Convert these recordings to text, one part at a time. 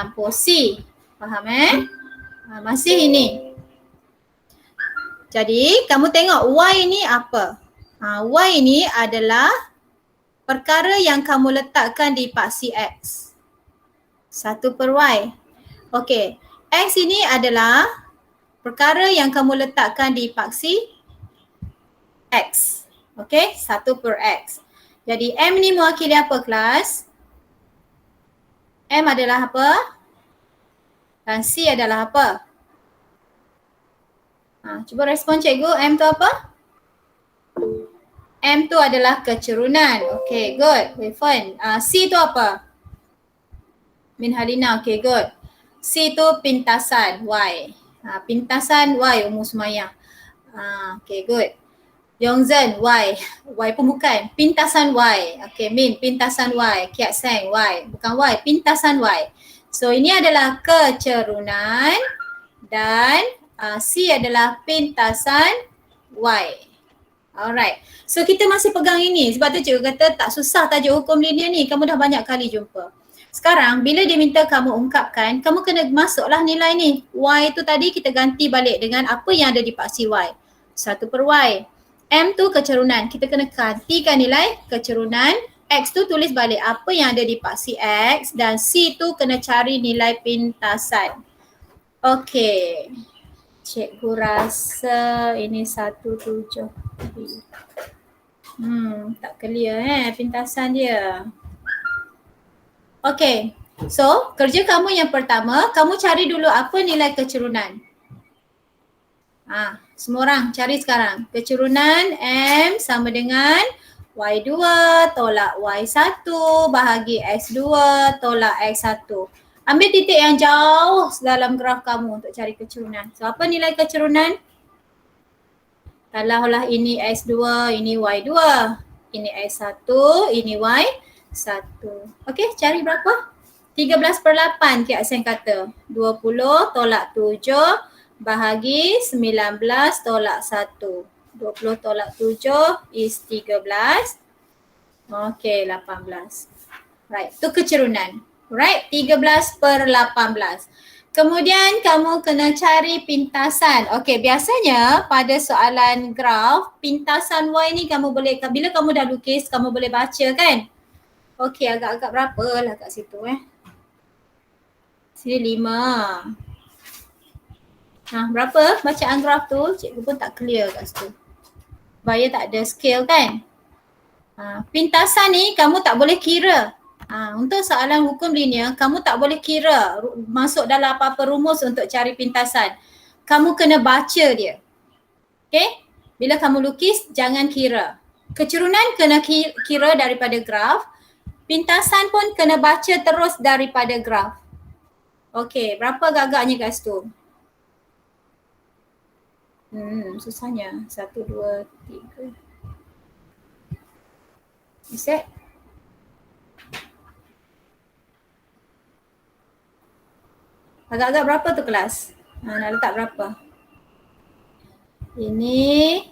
campur C. Faham masih ini. Jadi kamu tengok Y ni apa? Y ni adalah perkara yang kamu letakkan di paksi X. 1/Y. Okey. X ini adalah perkara yang kamu letakkan di paksi X. Okey, 1/X. Jadi M ni mewakili apa kelas? M adalah apa? Dan C adalah apa? Cuba respon cikgu, M tu apa? M tu adalah kecurunan. Okay, good. Wifan. C tu apa? Min Halina, okay, good. C tu pintasan Y. Pintasan Y umur semayang. Okay, good. Yongzhen Y. Y pun bukan. Pintasan Y. Okay, Min, pintasan Y. Kiat Seng Y. Bukan Y, pintasan Y. So ini adalah kecerunan dan C adalah pintasan Y. Alright. So kita masih pegang ini sebab tu cikgu kata tak susah tajuk hukum linear ni. Kamu dah banyak kali jumpa. Sekarang bila dia minta kamu ungkapkan, kamu kena masuklah nilai ni. Y tu tadi kita ganti balik dengan apa yang ada di paksi Y. 1/Y. M tu kecerunan. Kita kena gantikan nilai kecerunan. X tu tulis balik apa yang ada di paksi X dan C tu kena cari nilai pintasan. Okey. Cikgu rasa ini 1/7. Tak clear pintasan dia. Okey. So, kerja kamu yang pertama, kamu cari dulu apa nilai kecerunan. Semua orang cari sekarang. Kecerunan M sama dengan Y2 tolak Y1 bahagi X2 tolak X1. Ambil titik yang jauh dalam graf kamu untuk cari kecerunan. So apa nilai kecerunan? Kalaulah ini X2, ini Y2. Ini X1, ini Y1. Okey, cari berapa? 13/8 Kak Sen kata. 20 tolak 7 bahagi 19 tolak 1. 20 tolak 7 is 13. Okey, 18. Right, tu kecerunan. Right, 13/18. Kemudian kamu kena cari pintasan. Okey, biasanya pada soalan graf, pintasan Y ni kamu boleh, bila kamu dah lukis, kamu boleh baca kan? Okey, agak-agak berapa lah kat situ Sini 5. Berapa bacaan graf tu? Cikgu pun tak clear kat situ. Sebab tak ada scale kan? Pintasan ni kamu tak boleh kira. Untuk soalan hukum linear, kamu tak boleh kira masuk dalam apa-apa rumus untuk cari pintasan. Kamu kena baca dia. Okay? Bila kamu lukis, jangan kira. Kecerunan kena kira daripada graf. Pintasan pun kena baca terus daripada graf. Okay, berapa gagaknya kat situ? Susahnya. 1, 2, 3. Set. Agak-agak berapa tu kelas? Nak letak berapa? Ini,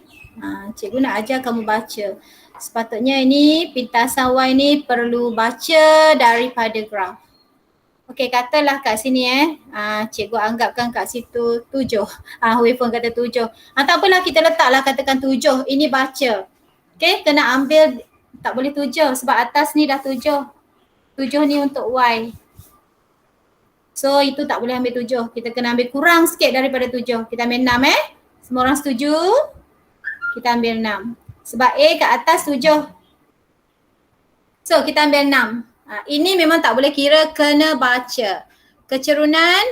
cikgu nak ajar kamu baca. Sepatutnya ini pintasan Y ni perlu baca daripada graf. Okey, katalah kat sini cikgu anggapkan kat situ 7. Hui pun kata 7. Tak apalah, kita letaklah katakan 7. Ini baca. Okey, kena ambil, tak boleh 7 sebab atas ni dah 7. 7 ni untuk Y. So itu tak boleh ambil 7. Kita kena ambil kurang sikit daripada 7. Kita ambil 6 Semua orang setuju? Kita ambil 6. Sebab A kat atas 7. So kita ambil 6. Ini memang tak boleh kira, kena baca. Kecerunan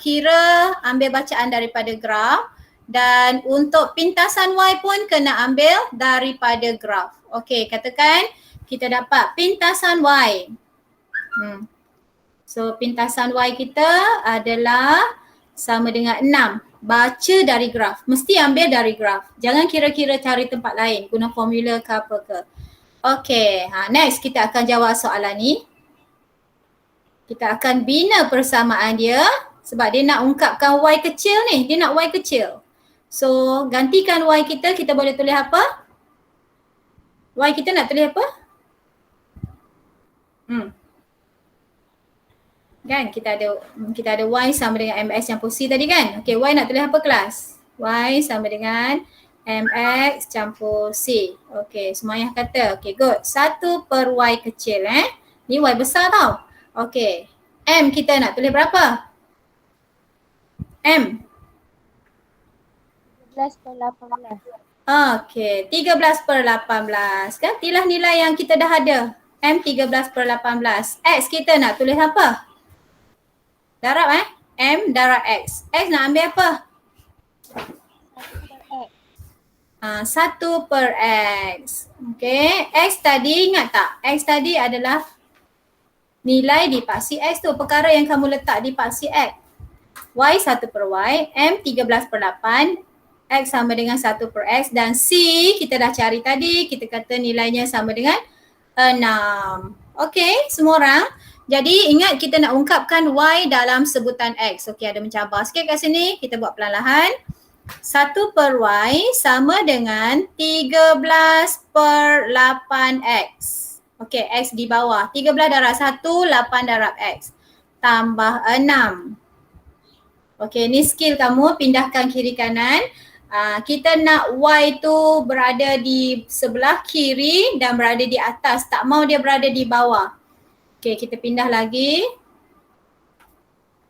kira ambil bacaan daripada graf. Dan untuk pintasan Y pun kena ambil daripada graf. Okey, katakan kita dapat pintasan Y. So pintasan Y kita adalah sama dengan 6. Baca dari graf. Mesti ambil dari graf. Jangan kira-kira cari tempat lain. Guna formula ke apa ke. Okay. Next kita akan jawab soalan ni. Kita akan bina persamaan dia. Sebab dia nak ungkapkan Y kecil ni. Dia nak Y kecil. So gantikan Y kita boleh tulis apa? Y kita nak tulis apa? Kan kita ada Y sama dengan MX campur C tadi kan. Okey, Y nak tulis apa kelas? Y sama dengan MX campur C. Okey, semuanya kata. Okey, good. 1 per Y kecil Ni Y besar tau. Okey. M kita nak tulis berapa? M. 13 per 18. Okey, 13 per 18 kan? Inilah nilai yang kita dah ada. M 13 per 18. X kita nak tulis apa? Darab M darab X. X nak ambil apa? 1 per X. Okey, X tadi ingat tak? X tadi adalah nilai di paksi X tu. Perkara yang kamu letak di paksi X. Y 1 per Y, M 13 per 8, X sama dengan 1 per X dan C kita dah cari tadi. Kita kata nilainya sama dengan 6. Okey, semua orang. Jadi ingat kita nak ungkapkan Y dalam sebutan X. Okey, ada mencabar sikit kat sini. Kita buat perlahan-lahan. 1 per Y sama dengan 13 per 8X. Okey, X di bawah. 13 darab 1, 8 darab X. Tambah 6. Okey, ni skill kamu pindahkan kiri kanan. Kita nak Y tu berada di sebelah kiri dan berada di atas. Tak mau dia berada di bawah. Okey, kita pindah lagi.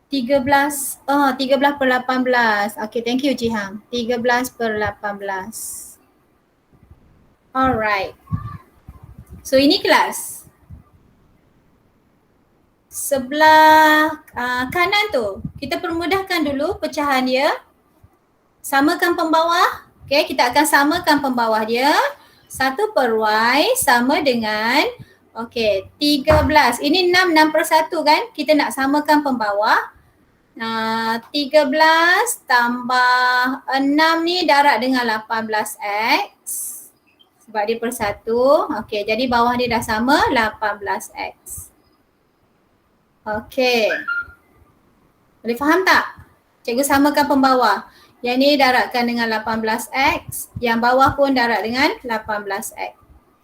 13 per 18. Okay, thank you Jihang. 13 per 18. Alright. So ini kelas. Sebelah kanan tu, kita permudahkan dulu pecahan dia. Samakan pembawah. Okay, kita akan samakan pembawah dia. 1 per Y sama dengan, okay, 13. Ini 6 per 1 kan? Kita nak samakan pembawah. 13 tambah 6 ni darab dengan 18X sebab dia per 1. Okey, jadi bawah dia dah sama 18X. Okey. Boleh faham tak? Cikgu samakan pembawah. Yang ni darabkan dengan 18X, yang bawah pun darab dengan 18X.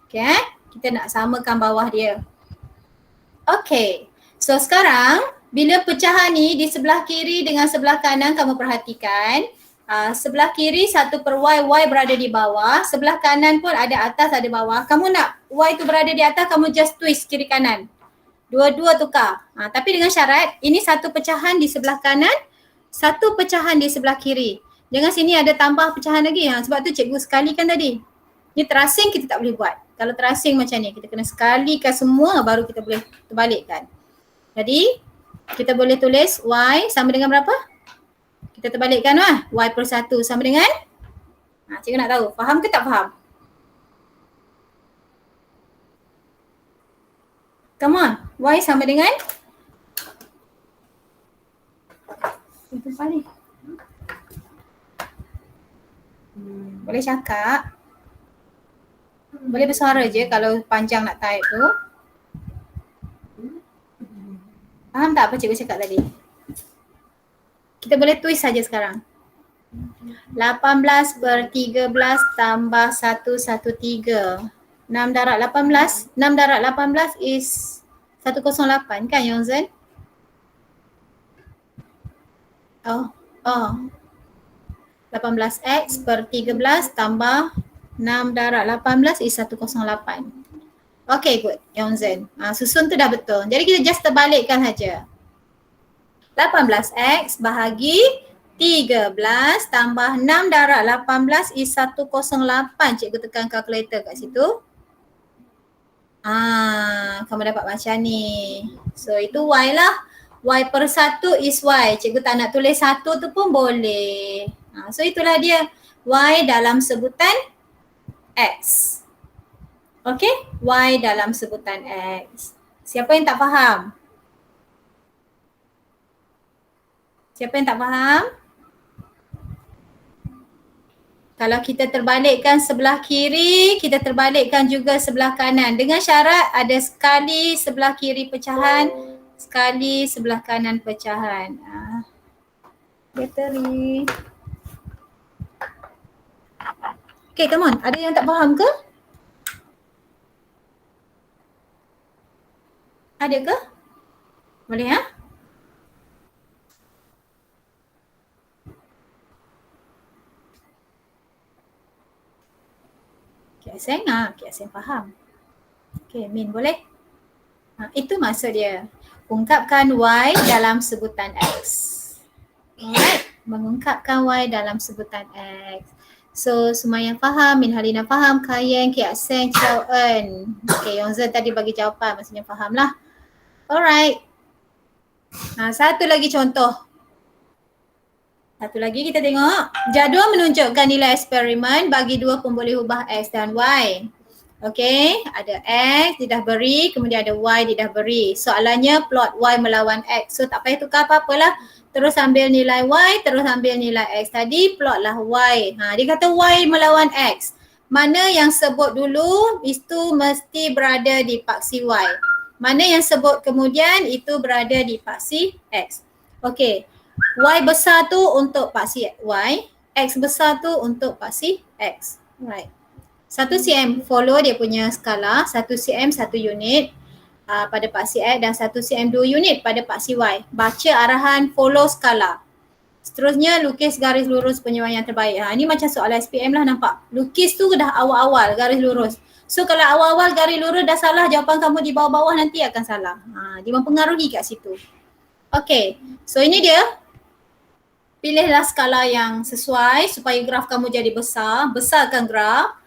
Okey, kita nak samakan bawah dia. Okey. So sekarang bila pecahan ni di sebelah kiri dengan sebelah kanan kamu perhatikan. Sebelah kiri 1 per Y, Y berada di bawah. Sebelah kanan pun ada atas ada bawah. Kamu nak Y tu berada di atas, kamu just twist kiri kanan. Dua-dua tukar. Tapi dengan syarat ini satu pecahan di sebelah kanan, satu pecahan di sebelah kiri. Jangan sini ada tambah pecahan lagi. Sebab tu cikgu sekalikan tadi. Ni terasing kita tak boleh buat. Kalau terasing macam ni, kita kena sekalikan semua baru kita boleh terbalikkan. Jadi kita boleh tulis Y sama dengan berapa? Kita terbalikkan Y per 1 sama dengan? Cikgu nak tahu, faham ke tak faham? Come on, Y sama dengan? Itu paling. Boleh cakap. Boleh bersuara je kalau panjang nak type tu. Faham tak apa cikgu cakap tadi? Kita boleh twist saja sekarang. 18 per 13 tambah 113. 6 darab 18. 6 darab 18 is 108 kan Yongzen? Oh. 18X per 13 tambah 6 darab 18 is 108. Okay, good. Yongzen. Susun tu dah betul. Jadi kita just terbalikkan saja. 18X bahagi 13 tambah 6 darab 18 is 108. Cikgu tekan kalkulator kat situ. Kamu dapat macam ni. So itu Y lah. Y per 1 is Y. Cikgu tak nak tulis 1 tu pun boleh. So itulah dia. Y dalam sebutan X. Okay, Y dalam sebutan X. Siapa yang tak faham? Siapa yang tak faham? Kalau kita terbalikkan sebelah kiri, kita terbalikkan juga sebelah kanan. Dengan syarat ada sekali sebelah kiri pecahan, sekali sebelah kanan pecahan. Bateri. Okay, come on. Ada yang tak faham ke? Ada ke? Boleh Kak Seng, Kak Seng faham. Okay, Min boleh? Itu maksud dia. Ungkapkan Y dalam sebutan X. Alright, mengungkapkan Y dalam sebutan X. So, semua yang faham, Min Halina faham, Kayeng, Kak Seng, Chow En. Okay, Yongzen tadi bagi jawapan, maksudnya faham lah. Alright. Satu lagi contoh. Satu lagi kita tengok. Jadual menunjukkan nilai eksperimen bagi dua pemboleh ubah X dan Y. Okay, ada X dia dah beri, kemudian ada Y dia dah beri. Soalannya plot Y melawan X. So tak payah tukar apa-apalah. Terus ambil nilai Y, terus ambil nilai X. Tadi plotlah Y. Dia kata Y melawan X. Mana yang sebut dulu, itu mesti berada di paksi Y. Mana yang sebut kemudian, itu berada di paksi X. Okay, Y besar tu untuk paksi Y, X besar tu untuk paksi X. Right. 1 cm follow dia punya skala, 1 cm 1 unit pada paksi X dan 1 cm 2 unit pada paksi Y. Baca arahan follow skala. Seterusnya lukis garis lurus penyuaian terbaik. Ini macam soalan SPM lah, nampak. Lukis tu dah awal-awal garis lurus. So kalau awal-awal garis lurus dah salah, jawapan kamu di bawah-bawah nanti akan salah. Dia mempengaruhi kat situ. Okay, so ini dia. Pilihlah skala yang sesuai supaya graf kamu jadi besar. Besarkan graf.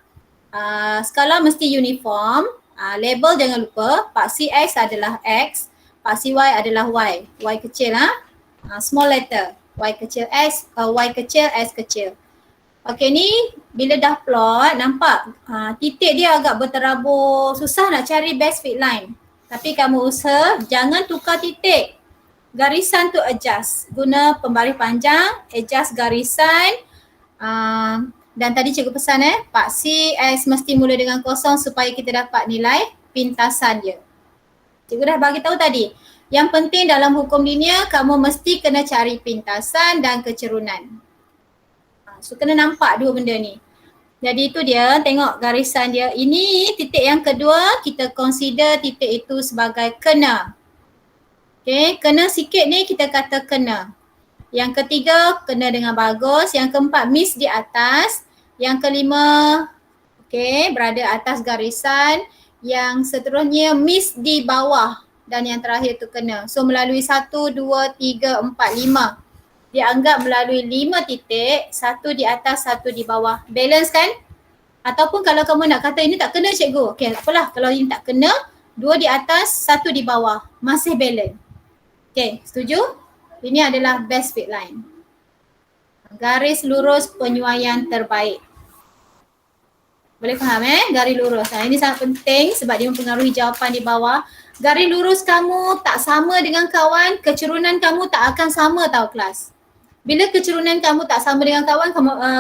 Skala mesti uniform. Label jangan lupa. Paksi X adalah X. Paksi Y adalah Y. Y kecil small letter. Y kecil X, Y kecil, S kecil. Okay, ni bila dah plot, nampak titik dia agak berterabur. Susah nak cari best fit line. Tapi kamu usaha jangan tukar titik. Garisan tu adjust. Guna pembaris panjang, adjust garisan. Dan tadi cikgu pesan paksi X mesti mula dengan kosong supaya kita dapat nilai pintasan dia. Cikgu dah bagi tahu tadi. Yang penting dalam hukum linear, kamu mesti kena cari pintasan dan kecerunan. So kena nampak dua benda ni. Jadi itu dia, tengok garisan dia. Ini titik yang kedua, kita consider titik itu sebagai kena. Okay, kena sikit ni kita kata kena. Yang ketiga, kena dengan bagus. Yang keempat, miss di atas. Yang kelima, okay, berada atas garisan. Yang seterusnya, miss di bawah. Dan yang terakhir tu kena. So melalui 1, 2, 3, 4, 5. Dia anggap melalui 5 titik, 1 di atas, 1 di bawah. Balance kan? Ataupun kalau kamu nak kata ini tak kena cikgu. Okay, tak apalah. Kalau ini tak kena, 2 di atas, 1 di bawah. Masih balance. Okay, setuju? Ini adalah best fit line. Garis lurus penyuaian terbaik. Boleh faham garis lurus. Ini sangat penting sebab dia mempengaruhi jawapan di bawah. Garis lurus kamu tak sama dengan kawan, kecerunan kamu tak akan sama tau kelas. Bila kecerunan kamu tak sama dengan kawan,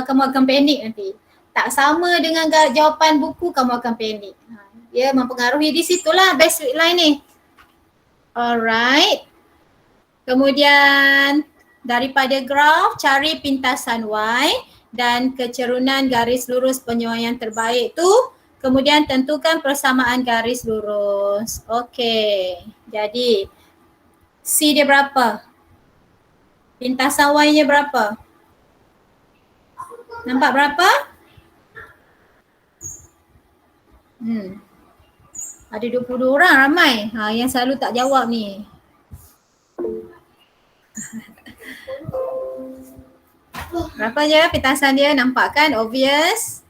kamu akan panik nanti. Tak sama dengan jawapan buku, kamu akan panik. Dia mempengaruhi di situlah best fit line ni. Alright. Kemudian daripada graf cari pintasan Y dan kecerunan garis lurus penyuaian terbaik tu. Kemudian tentukan persamaan garis lurus. Okey. Jadi C dia berapa? Pintasan Y-nya berapa? Nampak berapa? Ada 22 orang ramai. Yang selalu tak jawab ni. Berapa je pintasan dia? Nampak kan? Obvious.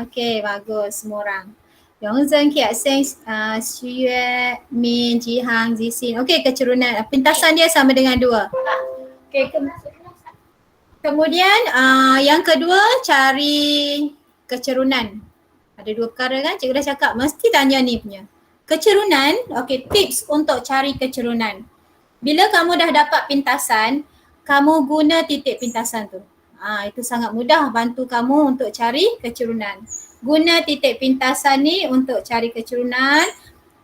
Okay, bagus semua orang. Yongzhen, Kiat Seng, Xue, Min, Jihang, Zixin. Okay, kecerunan. Pintasan dia sama dengan 2. Okay, kemudian yang kedua cari kecerunan. Ada 2 perkara kan? Cikgu dah cakap mesti tanya ni punya. Kecerunan, okay, tips untuk cari kecerunan. Bila kamu dah dapat pintasan, kamu guna titik pintasan tu. Itu sangat mudah bantu kamu untuk cari kecerunan. Guna titik pintasan ni untuk cari kecerunan.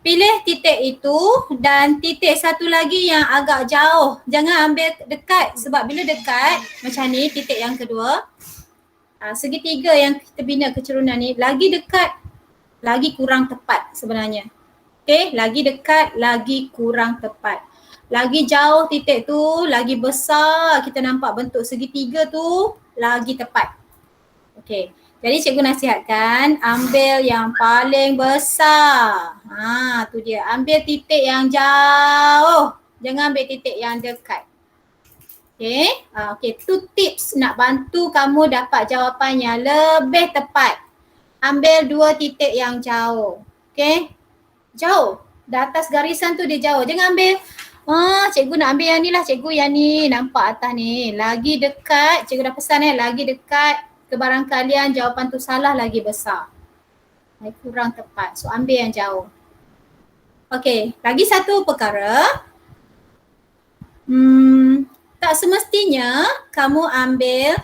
Pilih titik itu dan titik satu lagi yang agak jauh. Jangan ambil dekat sebab bila dekat macam ni titik yang kedua. Segitiga yang kita bina kecerunan ni lagi dekat, lagi kurang tepat sebenarnya. Okay, lagi dekat, lagi kurang tepat. Lagi jauh titik tu, lagi besar kita nampak bentuk segitiga tu, lagi tepat. Okay, Jadi cikgu nasihatkan ambil yang paling besar. Tu dia. Ambil titik yang jauh. Jangan ambil titik yang dekat. Okay. Okay. Tu tips nak bantu kamu dapat jawapan yang lebih tepat. Ambil 2 titik yang jauh. Okay. Jauh. Di atas garisan tu dia jauh. Jangan ambil, cikgu nak ambil yang ni lah, cikgu yang ni. Nampak atas ni. Lagi dekat, cikgu dah pesan lagi dekat ke barangkalian jawapan tu salah lagi besar. Kurang tepat. So ambil yang jauh. Okay. Lagi satu perkara. Tak semestinya kamu ambil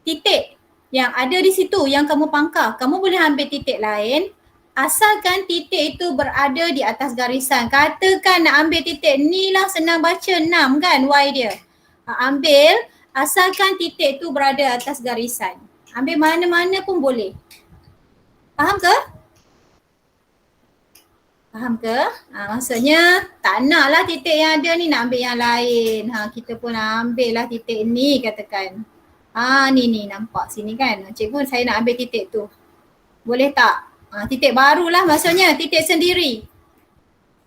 titik yang ada di situ yang kamu pangkal. Kamu boleh ambil titik lain asalkan titik itu berada di atas garisan. Katakan nak ambil titik ni lah, senang baca 6 kan Y dia. Ambil asalkan titik itu berada atas garisan. Ambil mana-mana pun boleh. Faham ke? Faham ke? Maksudnya tak nak lah titik yang ada ni, nak ambil yang lain. Kita pun ambil lah titik ni katakan. Ni nampak sini kan. Cikgu saya nak ambil titik tu. Boleh tak? Titik barulah maksudnya, titik sendiri.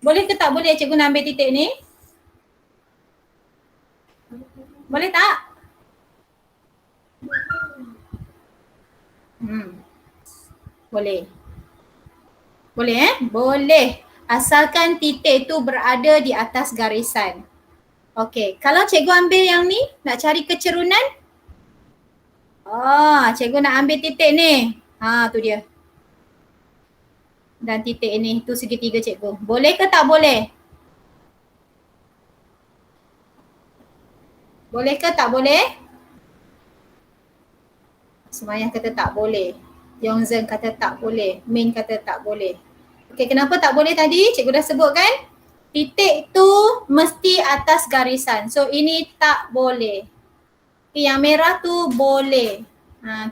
Boleh ke tak boleh cikgu nak ambil titik ni? Boleh tak? Boleh. Boleh Boleh. Asalkan titik tu berada di atas garisan. Okey, kalau cikgu ambil yang ni, nak cari kecerunan. Cikgu nak ambil titik ni. Tu dia. Dan titik ini, tu segitiga cikgu. Boleh ke tak boleh? Boleh ke tak boleh? Semayang kata tak boleh. Yongzhen kata tak boleh. Min kata tak boleh. Okey, kenapa tak boleh tadi? Cikgu dah sebut kan? Titik tu mesti atas garisan. So ini tak boleh. Okay, yang merah tu boleh.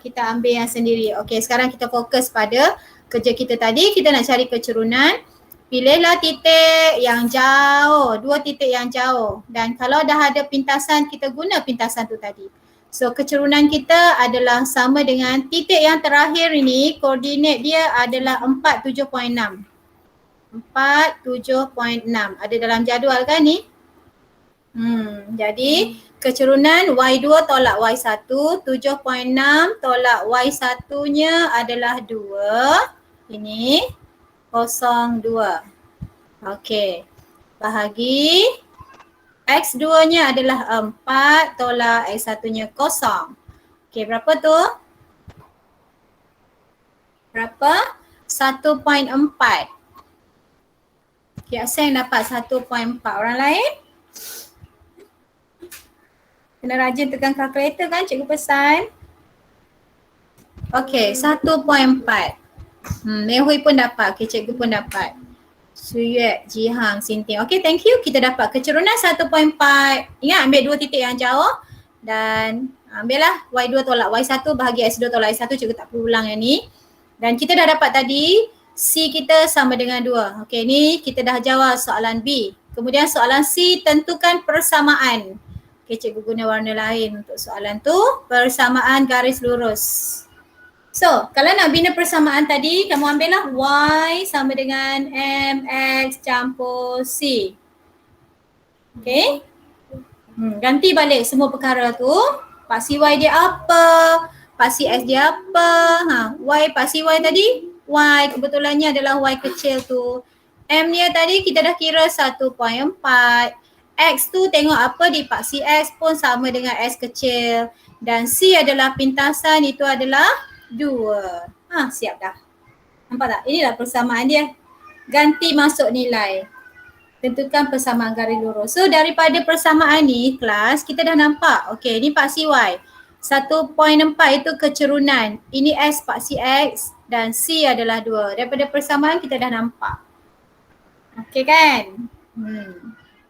Kita ambil yang sendiri. Okey, sekarang kita fokus pada kerja kita tadi. Kita nak cari kecerunan. Pilihlah titik yang jauh. 2 titik yang jauh. Dan kalau dah ada pintasan, kita guna pintasan tu tadi. So kecerunan kita adalah sama dengan titik yang terakhir ini, koordinat dia adalah 47.6. 47.6. Ada dalam jadual kan ni? Jadi kecerunan Y2 tolak Y1, 7.6 tolak Y1-nya adalah 2. Ini 0.2. Okey. Bahagi X2-nya adalah 4 tolak X1-nya 0. Okey, berapa tu? Berapa? 1.4. Okey, asal yang dapat 1.4. Orang lain? Kena rajin tekan kalkulator kan, cikgu pesan. Okey, 1.4. Mei Hui pun dapat. Okey, cikgu pun dapat. Suyue, Jihang, Sinting. Okey, thank you. Kita dapat kecerunan 1.4. Ingat ambil 2 titik yang jauh dan ambillah Y2 tolak Y1 bahagi X2 tolak Y1. Cikgu tak perlu ulang yang ni. Dan kita dah dapat tadi C kita sama dengan 2. Okey, ni kita dah jawab soalan B. Kemudian soalan C, tentukan persamaan. Okey, cikgu guna warna lain untuk soalan tu. Persamaan garis lurus. So, kalau nak bina persamaan tadi, kamu ambillah Y sama dengan MX campur C. Okay. Ganti balik semua perkara tu. Paksi Y dia apa? Paksi X dia apa? Y, paksi Y tadi, Y kebetulannya adalah Y kecil tu. M nya tadi kita dah kira 1.4. X tu tengok apa di paksi X pun sama dengan X kecil. Dan C adalah pintasan, itu adalah 2. Siap dah. Nampak tak? Inilah persamaan dia. Ganti masuk nilai. Tentukan persamaan garis lurus. So daripada persamaan ni kelas kita dah nampak. Okey, ni paksi Y. 1.4 itu kecerunan. Ini S paksi X dan C adalah 2. Daripada persamaan kita dah nampak. Okey kan?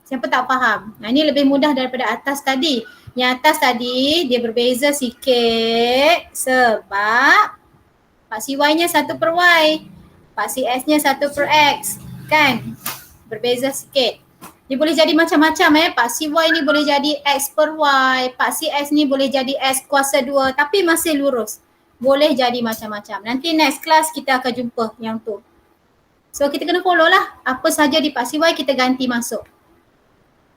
Siapa tak faham? Ini lebih mudah daripada atas tadi. Yang atas tadi dia berbeza sikit sebab paksi Y-nya 1 per Y. Paksi S-nya 1 per X. Kan? Berbeza sikit. Dia boleh jadi macam-macam Paksi Y ni boleh jadi X per Y. Paksi S ni boleh jadi S kuasa 2 tapi masih lurus. Boleh jadi macam-macam. Nanti next class kita akan jumpa yang tu. So kita kena follow lah. Apa saja di paksi Y kita ganti masuk.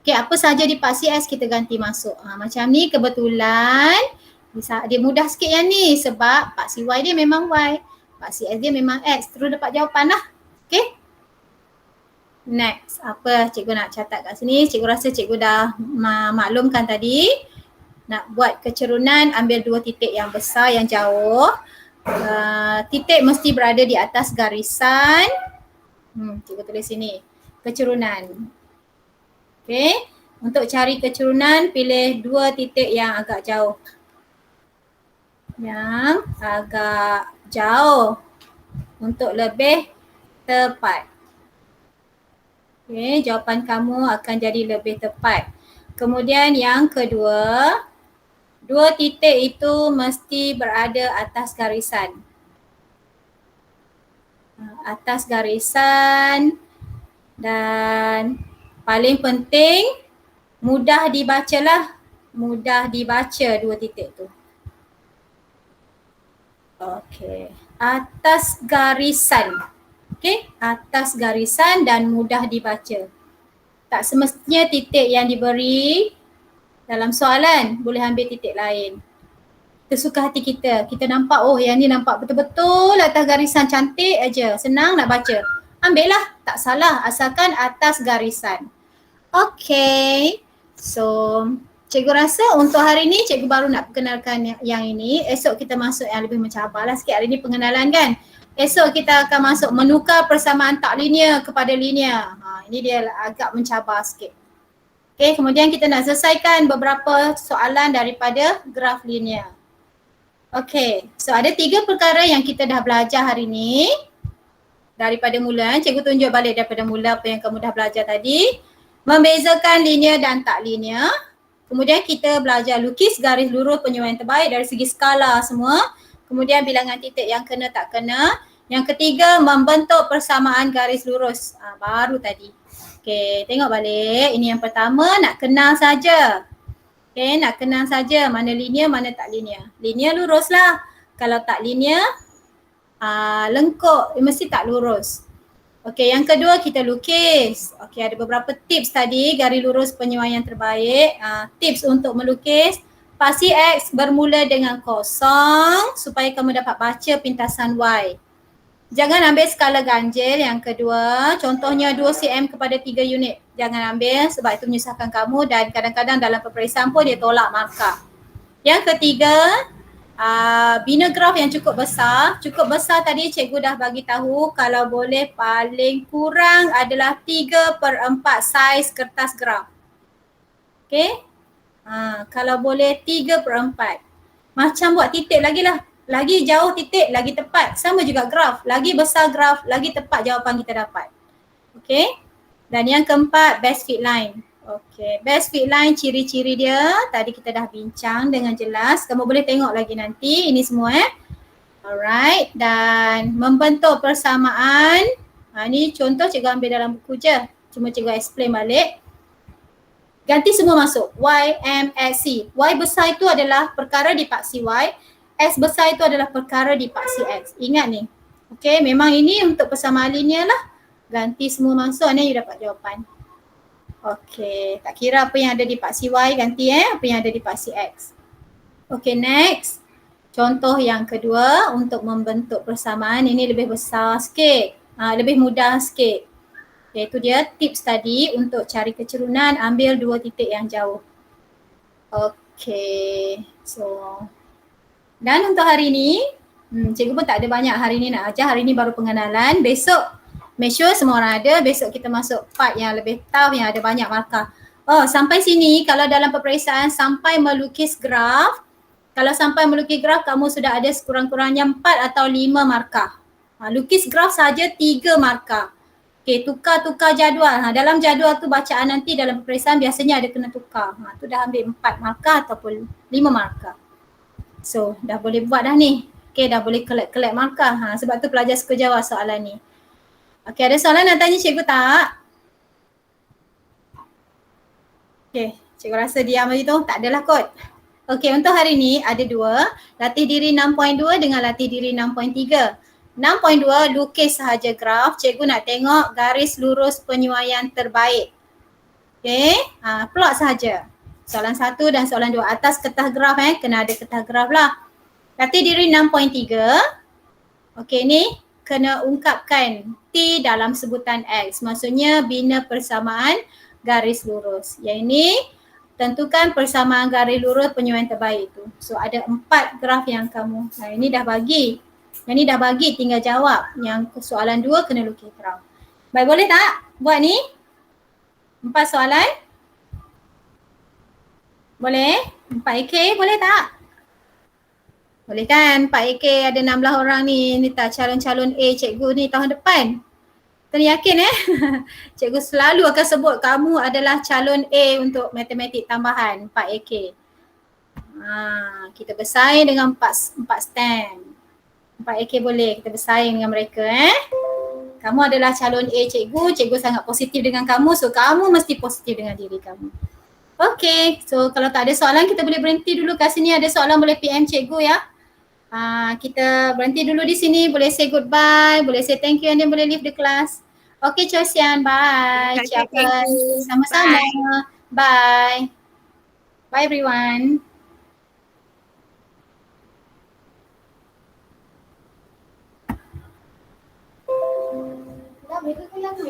Okay, apa saja di paksi X kita ganti masuk. Macam ni kebetulan dia mudah sikit yang ni sebab paksi Y dia memang Y. Paksi X dia memang X. Terus dapat jawapan lah. Okay. Next, apa cikgu nak catat kat sini? Cikgu rasa cikgu dah maklumkan tadi. Nak buat kecerunan, ambil 2 titik yang besar, yang jauh. Titik mesti berada di atas garisan. Cikgu tulis sini. Kecerunan. Okay. Untuk cari kecerunan, pilih 2 titik yang agak jauh. Yang agak jauh. Untuk lebih tepat. Okay, jawapan kamu akan jadi lebih tepat. Kemudian yang kedua, 2 titik itu mesti berada atas garisan. Atas garisan dan paling penting mudah dibacalah. Mudah dibaca 2 titik tu. Okey, atas garisan. Okey, atas garisan dan mudah dibaca. Tak semestinya titik yang diberi dalam soalan, boleh ambil titik lain. Tersuka hati kita. Kita nampak, oh yang ni nampak betul-betul atas garisan, cantik aja, senang nak baca. Ambil lah, tak salah asalkan atas garisan. Okay, so cikgu rasa untuk hari ni cikgu baru nak perkenalkan yang ini. Esok kita masuk yang lebih mencabar lah sikit. Hari ni pengenalan kan. Esok kita akan masuk menukar persamaan tak linear kepada linear. Ini dia agak mencabar sikit. Okay, kemudian kita nak selesaikan beberapa soalan daripada graf linear. Okay, so ada 3 perkara yang kita dah belajar hari ni. Daripada mula, cikgu tunjuk balik daripada mula apa yang kamu dah belajar tadi. Membezakan linear dan tak linear. Kemudian kita belajar lukis garis lurus penyuaian terbaik dari segi skala semua. Kemudian bilangan titik yang kena tak kena. Yang ketiga, membentuk persamaan garis lurus. Baru tadi. Okay, tengok balik. Ini yang pertama, nak kenal saja. Okay, nak kenal saja mana linear, mana tak linear. Linear lurus lah. Kalau tak linear, lengkuk. Mesti tak lurus. Okay, yang kedua kita lukis. Okay, ada beberapa tips tadi. Garis lurus penyuaian terbaik. Tips untuk melukis. Paksi X bermula dengan kosong supaya kamu dapat baca pintasan Y. Jangan ambil skala ganjil yang kedua. Contohnya 2 cm kepada 3 unit. Jangan ambil sebab itu menyusahkan kamu dan kadang-kadang dalam peperiksaan pun dia tolak markah. Yang ketiga, bina graf yang cukup besar. Cukup besar tadi cikgu dah bagi tahu kalau boleh paling kurang adalah 3/4 saiz kertas graf. Okay. Kalau boleh 3/4. Macam buat titik lagi lah. Lagi jauh titik, lagi tepat. Sama juga graf. Lagi besar graf, lagi tepat jawapan kita dapat. Okay. Dan yang keempat, best fit line. Okay, best fit line ciri-ciri dia tadi kita dah bincang dengan jelas. Kamu boleh tengok lagi nanti ini semua Alright, dan membentuk persamaan. Ni contoh cikgu ambil dalam buku je. Cuma cikgu explain balik. Ganti semua masuk. Y, M, X, C. Y besar itu adalah perkara di paksi Y. X besar itu adalah perkara di paksi X. Ingat ni. Okay, memang ini untuk persamaan linear lah. Ganti semua masuk, ni you dapat jawapan. Okay, tak kira apa yang ada di paksi Y, ganti apa yang ada di paksi X. Okay, next. Contoh yang kedua untuk membentuk persamaan, ini lebih besar sikit. Lebih mudah sikit. Iaitu dia tips tadi untuk cari kecerunan, ambil 2 titik yang jauh. Okay, so dan untuk hari ni, cikgu pun tak ada banyak hari ni nak ajar. Hari ni baru pengenalan. Besok, make sure semua orang ada. Besok kita masuk part yang lebih tough, yang ada banyak markah. Oh, sampai sini kalau dalam peperiksaan sampai melukis graf. Kalau sampai melukis graf, kamu sudah ada sekurang-kurangnya 4 atau 5 markah. Lukis graf saja 3 markah. Okay, tukar-tukar jadual. Dalam jadual tu bacaan nanti dalam peperiksaan biasanya ada kena tukar. Tu dah ambil 4 markah ataupun 5 markah. So, dah boleh buat dah ni. Okay, dah boleh collect markah. Sebab tu pelajar suka jawab soalan ni. Okay, ada soalan nak tanya cikgu tak? Okay, cikgu rasa diam macam tu. Tak adalah kot. Okey, untuk hari ni ada dua, latih diri 6.2 dengan latih diri 6.3. 6.2 lukis sahaja graf, cikgu nak tengok garis lurus penyuaian terbaik. Okey, plot sahaja. Soalan 1 dan soalan 2 atas kertas graf kena ada kertas graf lah. Latih diri 6.3. Okey, ni kena ungkapkan T dalam sebutan X. Maksudnya bina persamaan garis lurus. Yang ini tentukan persamaan garis lurus penyuaian terbaik tu. So ada 4 graf yang kamu, ini dah bagi. Yang ni dah bagi, tinggal jawab. Yang soalan 2 kena lukis graf. Baik, boleh tak buat ni? 4 soalan? Boleh? 4AK boleh tak? Boleh kan? 4AK ada 16 orang ni. Ni tak calon-calon A cikgu ni tahun depan. Kena yakin cikgu selalu akan sebut kamu adalah calon A untuk matematik tambahan 4AK. Kita bersaing dengan 4 stand. 4AK boleh kita bersaing dengan mereka Kamu adalah calon A cikgu, cikgu sangat positif dengan kamu, so kamu mesti positif dengan diri kamu. Okay, so kalau tak ada soalan kita boleh berhenti dulu kat sini. Ada soalan boleh PM cikgu ya. Kita berhenti dulu di sini, boleh say goodbye, boleh say thank you and then boleh leave the class. Okay Chosian, bye. Okay, Sama-sama. Bye. Bye everyone. Dah, mereka keluar tu